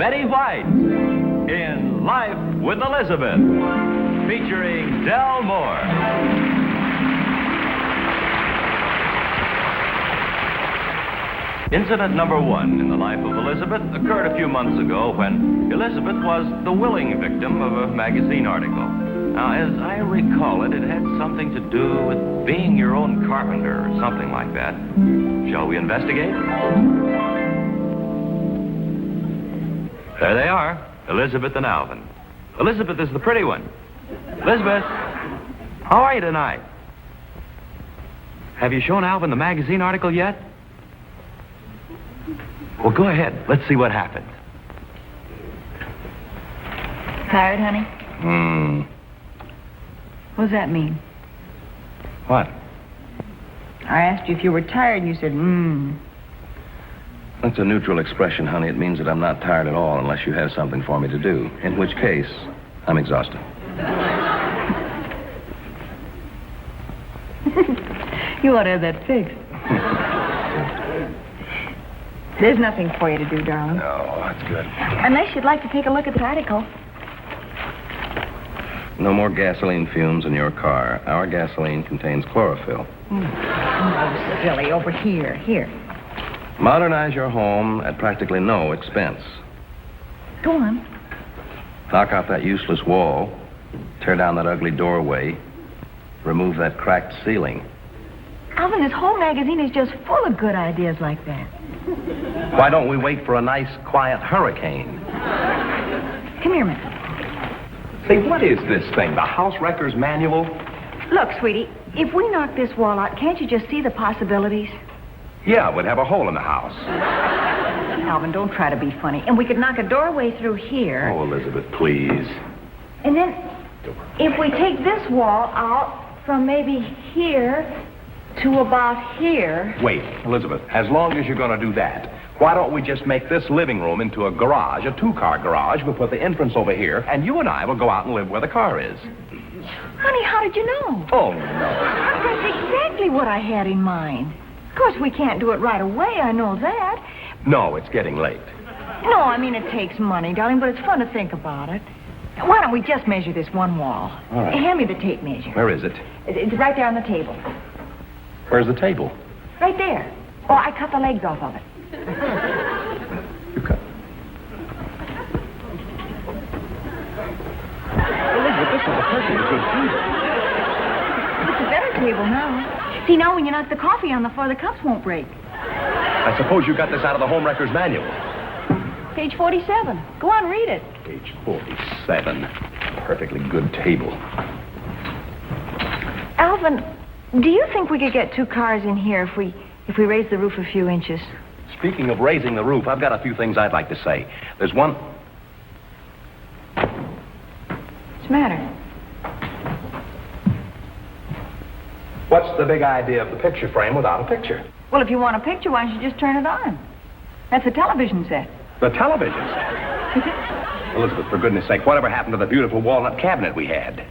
Betty White in Life with Elizabeth, featuring Del Moore. Incident number 1 in the life of Elizabeth occurred a few months ago when Elizabeth was the willing victim of a magazine article. Now, as I recall it, it had something to do with being your own carpenter or something like that. Shall we investigate? There they are, Elizabeth and Alvin. Elizabeth is the pretty one. Elizabeth, how are you tonight? Have you shown Alvin the magazine article yet? Well, go ahead. Let's see what happened. Tired, honey? What does that mean? What? I asked you if you were tired, and you said, That's a neutral expression, honey. It means that I'm not tired at all unless you have something for me to do. In which case, I'm exhausted. You ought to have that fixed. There's nothing for you to do, darling. Oh, that's good. Unless you'd like to take a look at the article. No more gasoline fumes in your car. Our gasoline contains chlorophyll. Oh, silly. Over here. Here. Modernize your home at practically no expense. Go on. Knock out that useless wall. Tear down that ugly doorway. Remove that cracked ceiling. Alvin, this whole magazine is just full of good ideas like that. Why don't we wait for a nice, quiet hurricane? Come here a minute. Say, what is this thing? The House Wrecker's Manual? Look, sweetie, if we knock this wall out, can't you just see the possibilities? Yeah, we'd have a hole in the house. Alvin, don't try to be funny. And we could knock a doorway through here. Oh, Elizabeth, please. And then, if we take this wall out from maybe here to about here... Wait, Elizabeth, as long as you're going to do that, why don't we just make this living room into a garage, a 2-car garage? We'll put the entrance over here, and you and I will go out and live where the car is. Honey, how did you know? Oh, no. That's exactly what I had in mind. Of course, we can't do it right away, I know that. No, it's getting late. No, I mean, it takes money, darling, but it's fun to think about it. Why don't we just measure this one wall? All right. Hand me the tape measure. Where is it? It's right there on the table. Where's the table? Right there. Oh, I cut the legs off of it. You cut. Elizabeth, this is a perfectly good table. It's a better table now. See, now when you knock the coffee on the floor, the cups won't break. I suppose you got this out of the Home Wrecker's Manual. Page 47. Go on, read it. Page 47. Perfectly good table. Alvin, do you think we could get 2 cars in here if we raise the roof a few inches? Speaking of raising the roof, I've got a few things I'd like to say. There's one... What's the matter? What's the big idea of the picture frame without a picture? Well, if you want a picture, why don't you just turn it on? That's a television set. The television set? Elizabeth, for goodness sake, whatever happened to the beautiful walnut cabinet we had?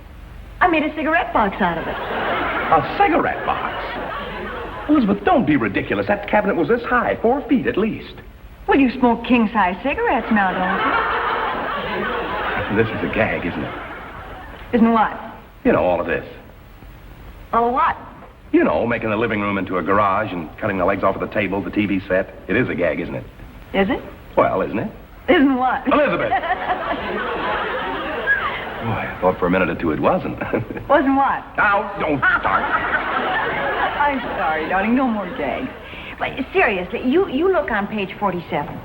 I made a cigarette box out of it. A cigarette box? Elizabeth, don't be ridiculous. That cabinet was this high, 4 feet at least. Well, you smoke king-size cigarettes now, don't This is a gag, isn't it? you? Isn't what? You know, all of this. Oh, what? You know, making the living room into a garage and cutting the legs off of the table, the TV set. It is a gag, isn't it? Is it? Well, isn't it? Isn't what? Elizabeth! Boy, I thought for a minute or two it wasn't. Wasn't what? Now, don't start. I'm sorry, darling. No more gags. But seriously, you look on page 47.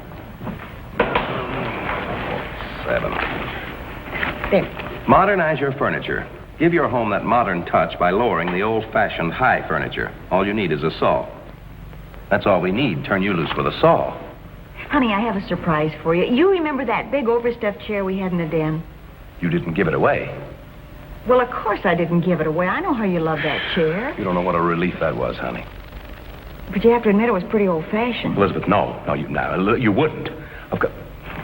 7. There. Modernize your furniture. Give your home that modern touch by lowering the old-fashioned high furniture. All you need is a saw. That's all we need. Turn you loose with a saw. Honey, I have a surprise for you. You remember that big overstuffed chair we had in the den? You didn't give it away. Well, of course I didn't give it away. I know how you love that chair. You don't know what a relief that was, honey. But you have to admit it was pretty old-fashioned. Elizabeth, no, you wouldn't. Of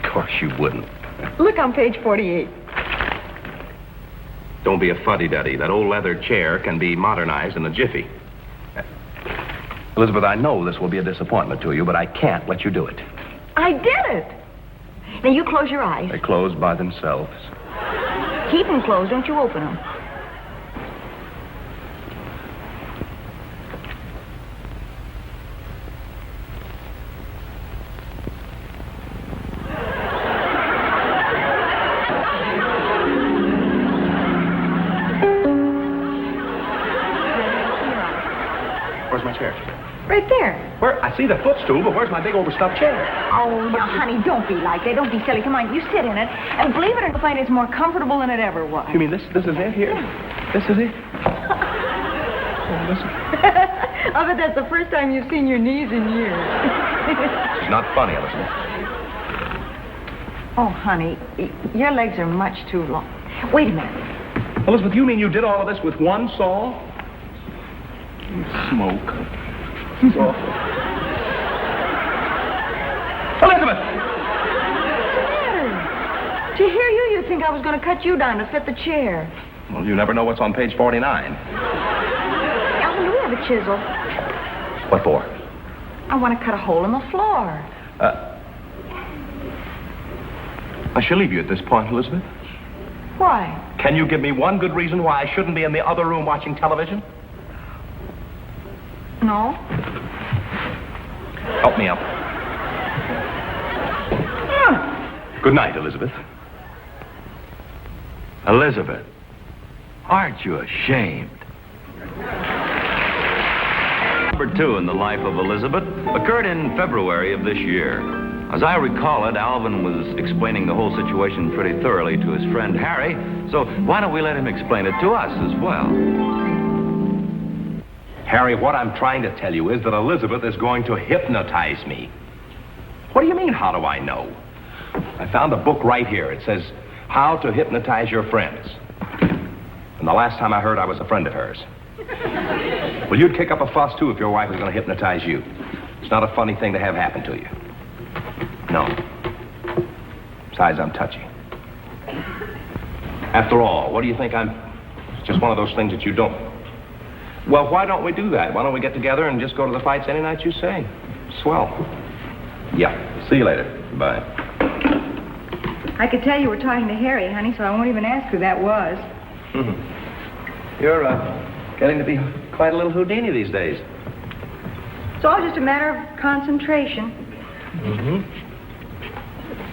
course you wouldn't. Look on page 48. Don't be a fuddy-duddy. That old leather chair can be modernized in a jiffy. Elizabeth, I know this will be a disappointment to you, but I can't let you do it. I did it. Now, you close your eyes. They close by themselves. Keep them closed. Don't you open them. Where's my chair? Right there. Where? I see the footstool, but where's my big overstuffed chair? Oh, now, honey, don't be like that. Don't be silly. Come on, you sit in it. And believe it or not, you'll find it's more comfortable than it ever was. You mean this is it here? This is it? I bet that's the first time you've seen your knees in years. It's not funny, Elizabeth. Oh, honey, your legs are much too long. Wait a minute. Elizabeth, you mean you did all of this with one saw? You smoke. It's awful. Elizabeth! What's the matter? To hear you, you'd think I was going to cut you down to fit the chair. Well, you never know what's on page 49. Alvin, do we have a chisel? What for? I want to cut a hole in the floor. I shall leave you at this point, Elizabeth. Why? Can you give me one good reason why I shouldn't be in the other room watching television? No. Help me up. Good night, Elizabeth. Elizabeth, aren't you ashamed? Number 2 in the life of Elizabeth occurred in February of this year. As I recall it, Alvin was explaining the whole situation pretty thoroughly to his friend Harry, so why don't we let him explain it to us as well? Harry, what I'm trying to tell you is that Elizabeth is going to hypnotize me. What do you mean, how do I know? I found a book right here. It says, How to Hypnotize Your Friends. And the last time I heard, I was a friend of hers. Well, you'd kick up a fuss, too, if your wife was going to hypnotize you. It's not a funny thing to have happen to you. No. Besides, I'm touchy. After all, what do you think I'm... It's just one of those things that you don't... Well, why don't we do that? Why don't we get together and just go to the fights any night you say? Swell. Yeah. See you later. Bye. I could tell you were talking to Harry, honey, so I won't even ask who that was. You're, getting to be quite a little Houdini these days. It's all just a matter of concentration.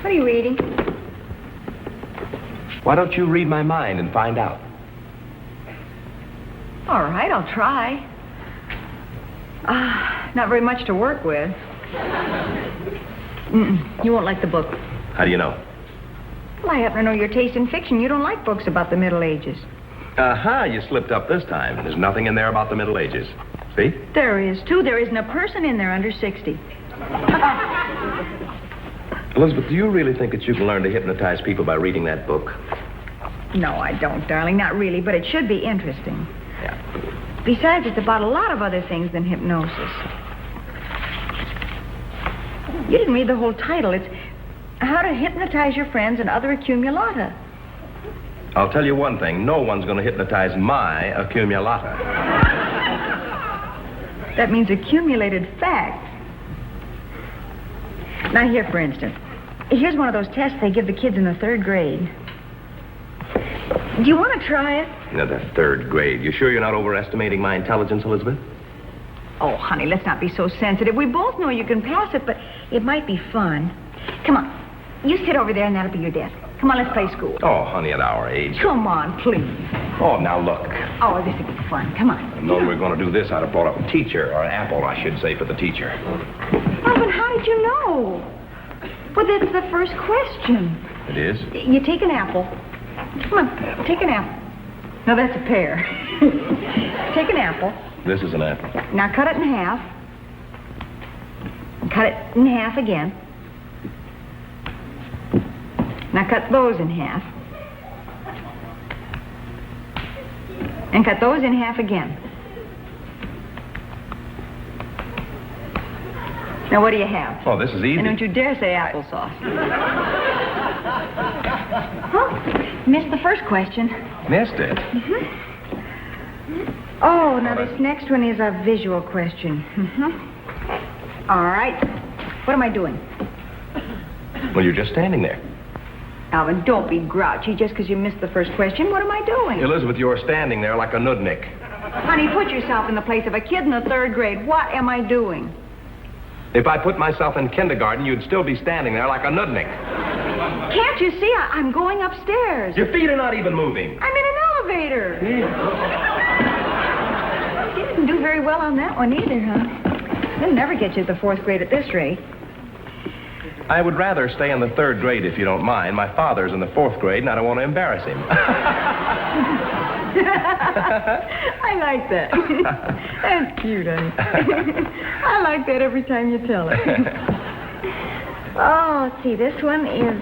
What are you reading? Why don't you read my mind and find out? All right, I'll try. Not very much to work with. You won't like the book. How do you know? Well, I happen to know your taste in fiction. You don't like books about the Middle Ages. You slipped up this time. There's nothing in there about the Middle Ages. See? There is, too. There isn't a person in there under 60. Elizabeth, do you really think that you can learn to hypnotize people by reading that book? No, I don't, darling. Not really, but it should be interesting. Yeah. Besides, it's about a lot of other things than hypnosis. You didn't read the whole title. It's How to Hypnotize Your Friends and Other Accumulata. I'll tell you one thing. No one's going to hypnotize my accumulata. That means accumulated facts. Now, here, for instance. Here's one of those tests they give the kids in the 3rd grade. Do you want to try it? You know, the 3rd grade. You sure you're not overestimating my intelligence, Elizabeth? Oh, honey, let's not be so sensitive. We both know you can pass it, but it might be fun. Come on. You sit over there and that'll be your desk. Come on, let's play school. Oh, honey, at our age. Come on, please. Oh, now look. Oh, this will be fun. Come on. I've known we were going to do this. I'd have brought up a teacher, or an apple, I should say, for the teacher. Alvin, how did you know? Well, that's the first question. It is? You take an apple. Come on, take an apple. No, that's a pear. Take an apple. This is an apple. Now cut it in half. Cut it in half again. Now cut those in half. And cut those in half again. Now what do you have? Oh, this is easy. And don't you dare say applesauce. Huh? Missed the first question. Missed it? Oh, now this next one is a visual question. All right. What am I doing? Well, you're just standing there. Alvin, don't be grouchy just because you missed the first question. What am I doing? Elizabeth, you're standing there like a nudnik. Honey, put yourself in the place of a kid in the 3rd grade. What am I doing? If I put myself in kindergarten, you'd still be standing there like a nudnik. Can't you see? I'm going upstairs. Your feet are not even moving. I'm in an elevator. You didn't do very well on that one either, huh? They'll never get you to the 4th grade at this rate. I would rather stay in the 3rd grade if you don't mind. My father's in the 4th grade, and I don't want to embarrass him. I like that. That's cute, honey. I like that every time you tell it. Oh, let's see. This one is,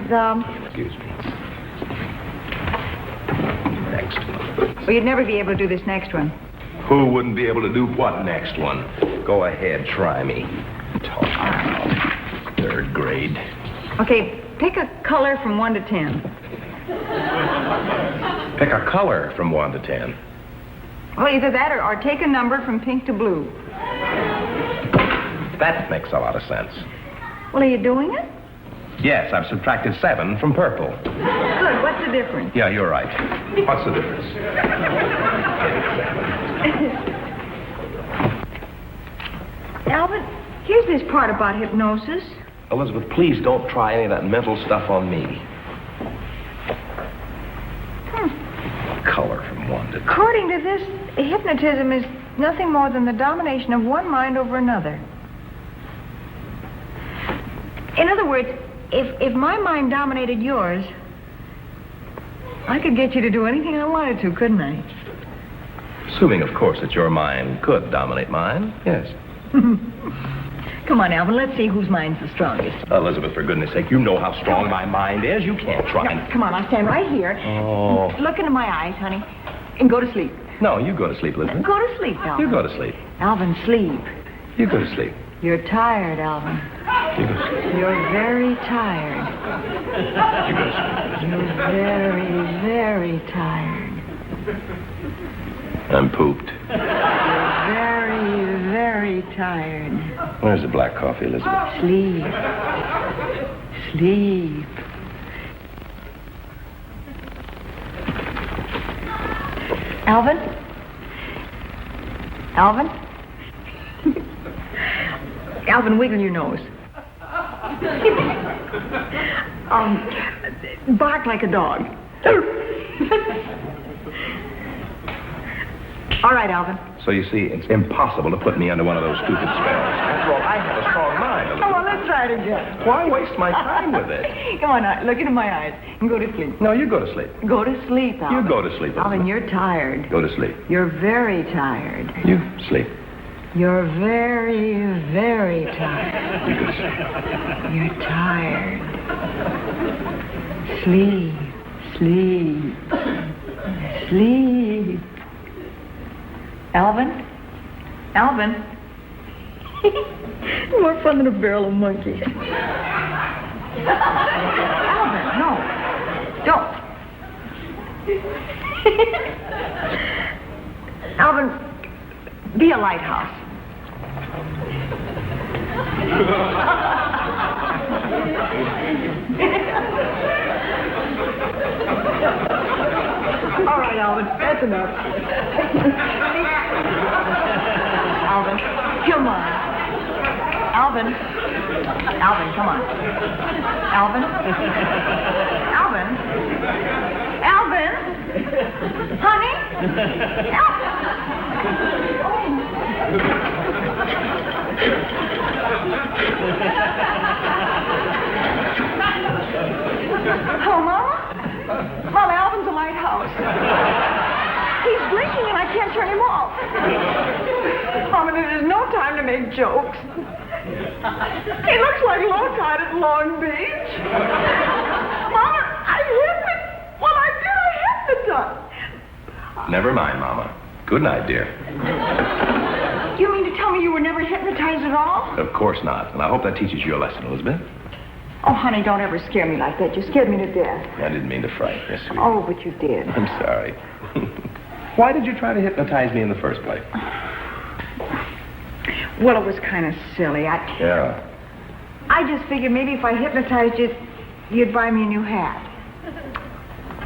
Excuse me. Next one. Well, you'd never be able to do this next one. Who wouldn't be able to do what next one? Go ahead, try me. Talk about 3rd grade. Okay, pick a color from 1 to 10. Pick a color from 1 to 10. Well, either that or take a number from pink to blue. That makes a lot of sense. Well, are you doing it? Yes, I've subtracted 7 from purple. Good. What's the difference? Yeah, you're right. What's the difference? Alvin, here's this part about hypnosis. Elizabeth, please don't try any of that mental stuff on me. Color from 1 to 10. According to this, hypnotism is nothing more than the domination of one mind over another. In other words, if my mind dominated yours, I could get you to do anything I wanted to, couldn't I? Assuming, of course, that your mind could dominate mine, yes. Come on, Alvin, let's see whose mind's the strongest. Elizabeth, for goodness sake, you know how strong my mind is. You can't try and... Come on, I'll stand right here. Oh. Look into my eyes, honey, and go to sleep. No, you go to sleep, Elizabeth. Go to sleep, Alvin. You go to sleep. Alvin, sleep. You go to sleep. You're tired, Alvin. You go to sleep. You're very tired. You go to sleep. You're very, very tired. I'm pooped. You're very, very tired. Where's the black coffee, Elizabeth? Sleep. Sleep. Alvin? Alvin? Alvin, wiggle your nose. Bark like a dog. All right, Alvin. So you see, it's impossible to put me under one of those stupid spells. After all, I have a strong mind, Elizabeth. Come on, let's try it again. Why waste my time with it? Come on, now, look into my eyes and go to sleep. No, you go to sleep. Go to sleep, Alvin. You go to sleep, Alvin, Elizabeth. you're tired. Go to sleep. You're very tired. You sleep. You're very, very tired. You go to sleep. You're tired. Sleep. Sleep. Sleep. Alvin? Alvin? More fun than a barrel of monkeys. Alvin, no. Don't. Alvin, be a lighthouse. All right, Alvin, that's enough. Alvin, come on. Alvin. Alvin, come on. Alvin. Alvin. Alvin. Honey. Alvin. Oh, Mama? Mama, Alvin's a lighthouse. He's blinking and I can't turn him off. Mama, this is no time to make jokes. He looks like low tide at Long Beach. Mama, I hypnotized. Never mind, Mama. Good night, dear. You mean to tell me you were never hypnotized at all? Of course not. And I hope that teaches you a lesson, Elizabeth. Oh, honey, don't ever scare me like that. You scared me to death. I didn't mean to frighten you, sweetie. Oh, but you did. I'm sorry. Why did you try to hypnotize me in the first place? Well, it was kind of silly. Yeah. I just figured maybe if I hypnotized you, you'd buy me a new hat.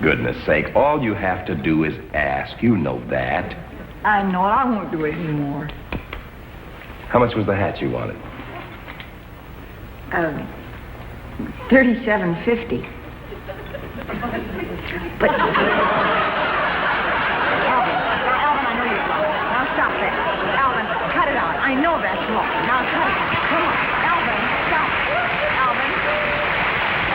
Goodness sake, all you have to do is ask. You know that. I know it. I won't do it anymore. How much was the hat you wanted? $37.50. But Alvin, I know you're wrong. Now stop that. Alvin, cut it out. I know that's wrong. Now cut it out. Come on, Alvin, stop. Alvin.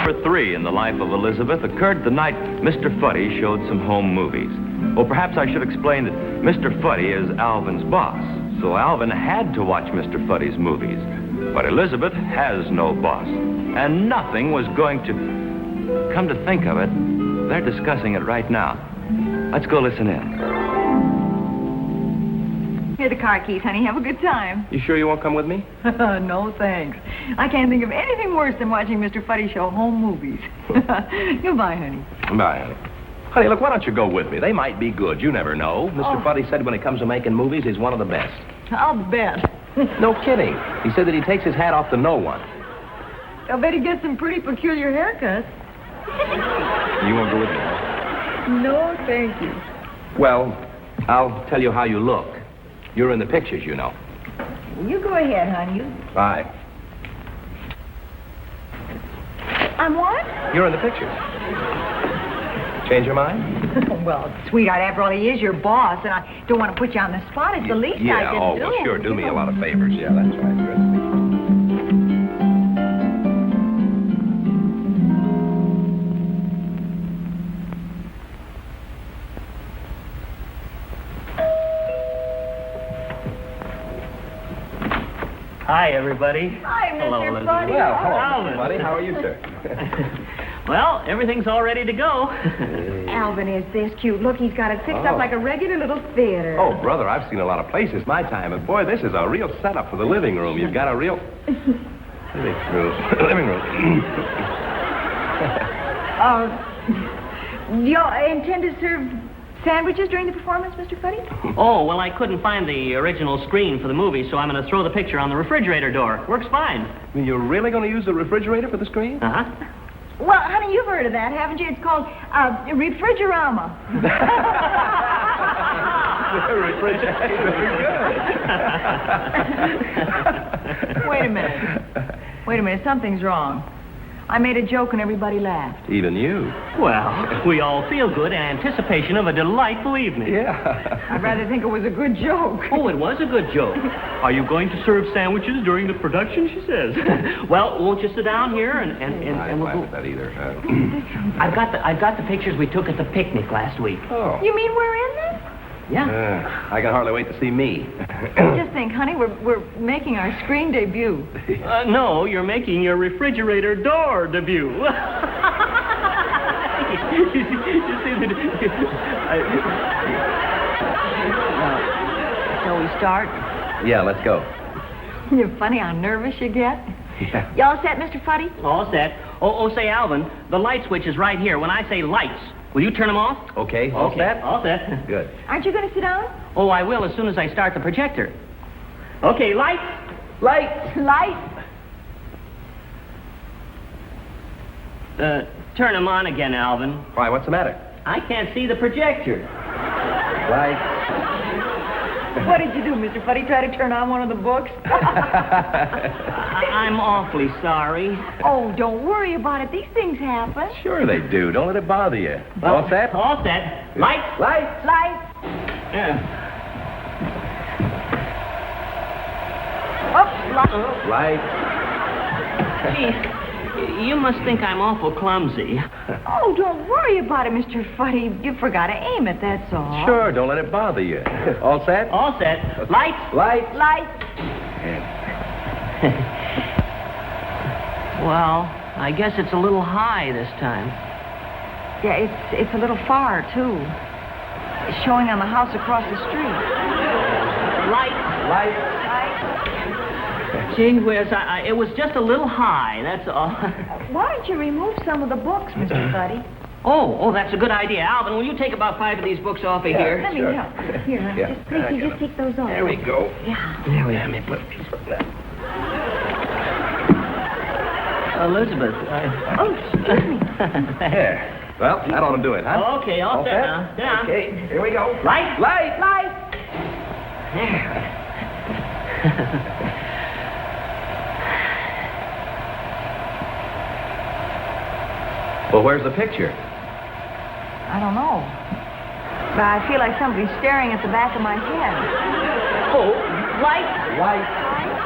Number 3 in the life of Elizabeth occurred the night Mr. Fuddy showed some home movies. Well, perhaps I should explain that Mr. Fuddy is Alvin's boss, so Alvin had to watch Mr. Fuddy's movies. But Elizabeth has no boss, and nothing was going to... Come to think of it, they're discussing it right now. Let's go listen in. Here are the car keys, honey. Have a good time. You sure you won't come with me? No, thanks. I can't think of anything worse than watching Mr. Fuddy show home movies. Goodbye, honey. Bye, honey. Honey, look, why don't you go with me? They might be good. You never know. Mr. Fuddy said when it comes to making movies, he's one of the best. I'll bet. No kidding. He said that he takes his hat off to no one. I'll bet he gets some pretty peculiar haircuts. You won't go with me? No, thank you. Well, I'll tell you how you look. You're in the pictures, you know. You go ahead, honey. Bye. I'm what? You're in the pictures. Change your mind? Well, sweetheart, after all, he is your boss, and I don't want to put you on the spot. It's the least I can do. Well, sure. Do me a lot of favors. Yeah, that's right. Good. Hi, everybody. Hi, Mr. Hello, Elizabeth. Fuddy. Well, hello, Alvin. buddy. How are you, sir? Well, everything's all ready to go. Alvin is this cute. Look, he's got it fixed up like a regular little theater. Oh, brother, I've seen a lot of places my time, but boy, this is a real setup for the living room. You've got a real living room. Do you intend to serve sandwiches during the performance, Mr. Fuddy? Oh, well, I couldn't find the original screen for the movie, so I'm going to throw the picture on the refrigerator door. Works fine. I mean, you're really going to use the refrigerator for the screen? Uh-huh. Well, honey, you've heard of that, haven't you? It's called refrigerama. Wait a minute. Something's wrong. I made a joke and everybody laughed. Even you. Well, we all feel good in anticipation of a delightful evening. Yeah. I'd rather think it was a good joke. Oh, it was a good joke. Are you going to serve sandwiches during the production, she says. Well, won't you sit down here and I we'll laugh go... at that either. I've got the pictures we took at the picnic last week. Oh. You mean we're in this? Yeah. I can hardly wait to see me. Just think, honey, we're making our screen debut. No, you're making your refrigerator door debut. You see Shall we start? Yeah, let's go. You're funny how nervous you get. Yeah. You all set, Mr. Fuddy? All set. Oh, say, Alvin, the light switch is right here. When I say lights, will you turn them off? Okay, all set? All set. Good. Aren't you going to sit down? Oh, I will as soon as I start the projector. Okay, lights. Lights. Turn them on again, Alvin. Why, what's the matter? I can't see the projector. Lights. What did you do, Mr. Fuddy? Try to turn on one of the books? I'm awfully sorry. Oh, don't worry about it. These things happen. Sure they do. Don't let it bother you. All set? All set. Lights. Lights. Yeah. Lights. Gee, you must think I'm awful clumsy. Oh, don't worry about it, Mr. Fuddy. You forgot to aim it, that's all. Sure, don't let it bother you. All set? All set. Lights. Lights. Well, I guess it's a little high this time. Yeah, it's a little far, too. It's showing on the house across the street. Lights. Gee whiz, it was just a little high, that's all. Why don't you remove some of the books, Mr. Fuddy? Oh, that's a good idea. Alvin, will you take about 5 of these books off of here? Let me help. Here, honey. Yeah. Just take those off. There we go. Yeah. There we are. Let me put a piece of that. Elizabeth, Oh, excuse me. There. Well, that ought to do it, huh? Okay, all set now. Sit down. Okay, here we go. Light? Light! Light. Well, where's the picture? I don't know. But I feel like somebody's staring at the back of my head. Oh, light? Light.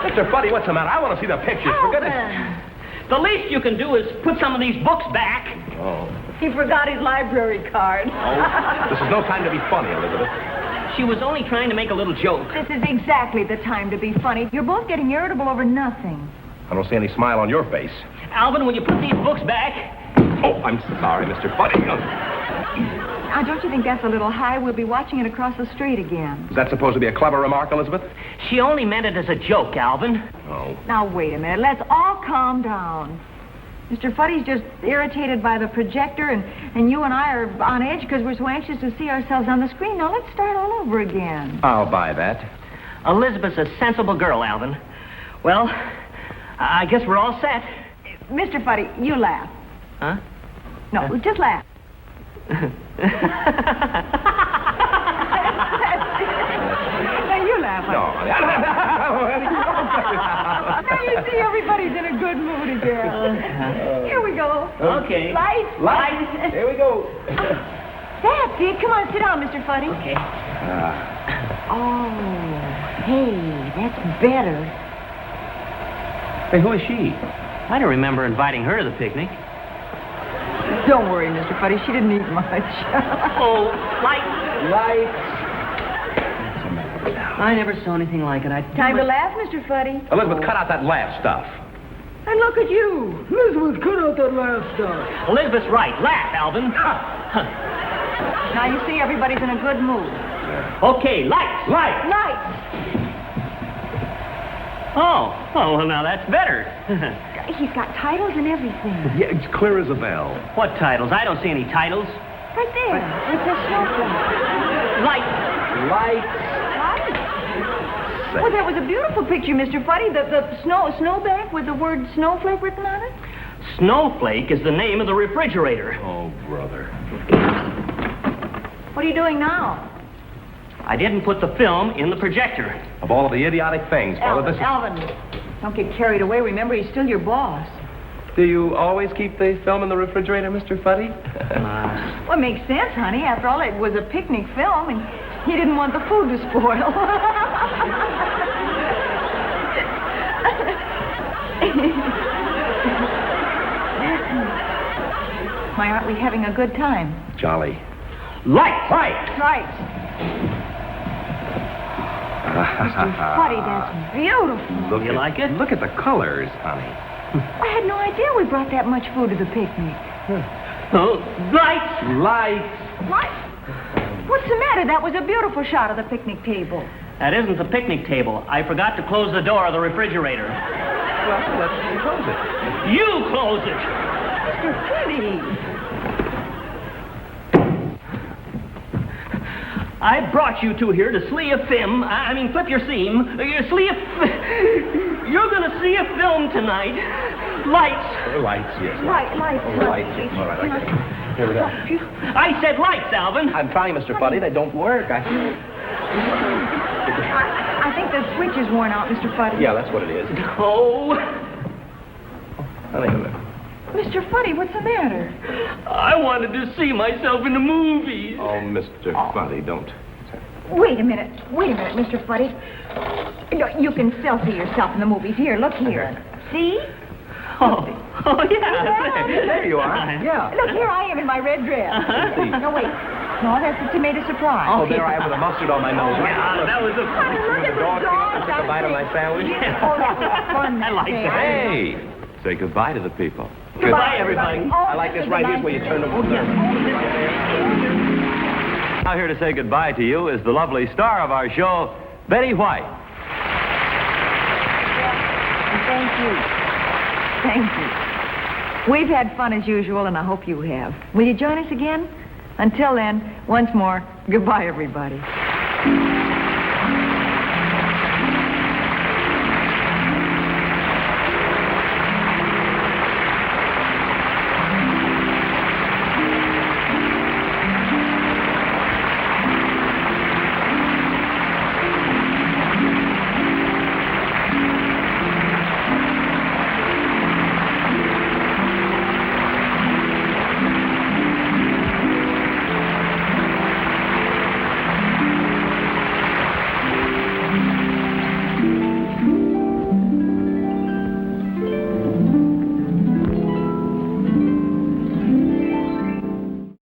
Mr. Buddy, what's the matter? I want to see the pictures, for goodness. Alvin. The least you can do is put some of these books back. Oh. He forgot his library card. This is no time to be funny, Elizabeth. She was only trying to make a little joke. This is exactly the time to be funny. You're both getting irritable over nothing. I don't see any smile on your face. Alvin, will you put these books back? Oh, I'm sorry, Mr. Buddy. Now, don't you think that's a little high? We'll be watching it across the street again. Is that supposed to be a clever remark, Elizabeth? She only meant it as a joke, Alvin. Oh. Now, wait a minute. Let's all calm down. Mr. Fuddy's just irritated by the projector, and you and I are on edge because we're so anxious to see ourselves on the screen. Now, let's start all over again. I'll buy that. Elizabeth's a sensible girl, Alvin. Well, I guess we're all set. Mr. Fuddy, you laugh. Huh? No, just laugh. Now, you laugh. No. Now you see everybody's in a good mood again. Here we go. Okay. Lights. Light. Here we go. That's it. Come on, sit down, Mr. Fuddy. Okay. Oh, hey, that's better. Hey, who is she? I don't remember inviting her to the picnic. Don't worry, Mr. Fuddy. She didn't eat much. Oh, light. Light. I never saw anything like it. Time to laugh, Mr. Fuddy. Elizabeth, cut out that laugh stuff. And look at you. Elizabeth, cut out that laugh stuff. Elizabeth's right. Laugh, Alvin. Now you see everybody's in a good mood. Okay, lights. Light. Lights. Oh, well, now that's better. He's got titles and everything. Yeah, it's clear as a bell. What titles? I don't see any titles. Right there. With the snowflake. Light. Light. Lights. Well, that was a beautiful picture, Mr. Fuddy. The snowbank with the word snowflake written on it. Snowflake is the name of the refrigerator. Oh, brother. What are you doing now? I didn't put the film in the projector. Of all of the idiotic things, brother, this is... Alvin, don't get carried away. Remember, he's still your boss. Do you always keep the film in the refrigerator, Mr. Fuddy? Well, it makes sense, honey. After all, it was a picnic film, and he didn't want the food to spoil. Why aren't we having a good time? Jolly. Light. Light. Right. Mr. Fuddy, that's beautiful. You like it? Look at the colors, honey. I had no idea we brought that much food to the picnic. Oh, lights. Lights. What? What's the matter? That was a beautiful shot of the picnic table. That isn't the picnic table. I forgot to close the door of the refrigerator. Well, let's close it. You close it. Mr. Fuddy. I brought you two here to flip your seam. You're going to see a film tonight. Lights. Lights, yes. Lights. Oh, lights, yes. All right, okay. Here we go. I said lights, Alvin. I'm trying, Mr. Fuddy. They don't work. I think the switch is worn out, Mr. Fuddy. Yeah, that's what it is. Oh. Honey, Mr. Fuddy, what's the matter? I wanted to see myself in the movies. oh, Mr. Fuddy, don't. Wait a minute, Mr. Fuddy. You can still see yourself in the movies. Here, look here. See? Oh, yeah. There you are. Yeah. Look, here I am in my red dress. No, wait. No, that's the tomato surprise. Oh, there I am with the mustard on my nose. Yeah, that was a... Honey, look at the dog. Took a bite of my sandwich. Oh, that was fun. I like that. Hey, say goodbye to the people. Goodbye, everybody. Oh, I like this right here where you turn the... Now here to say goodbye to you is the lovely star of our show, Betty White. Thank you. Thank you. We've had fun as usual, and I hope you have. Will you join us again? Until then, once more, goodbye, everybody.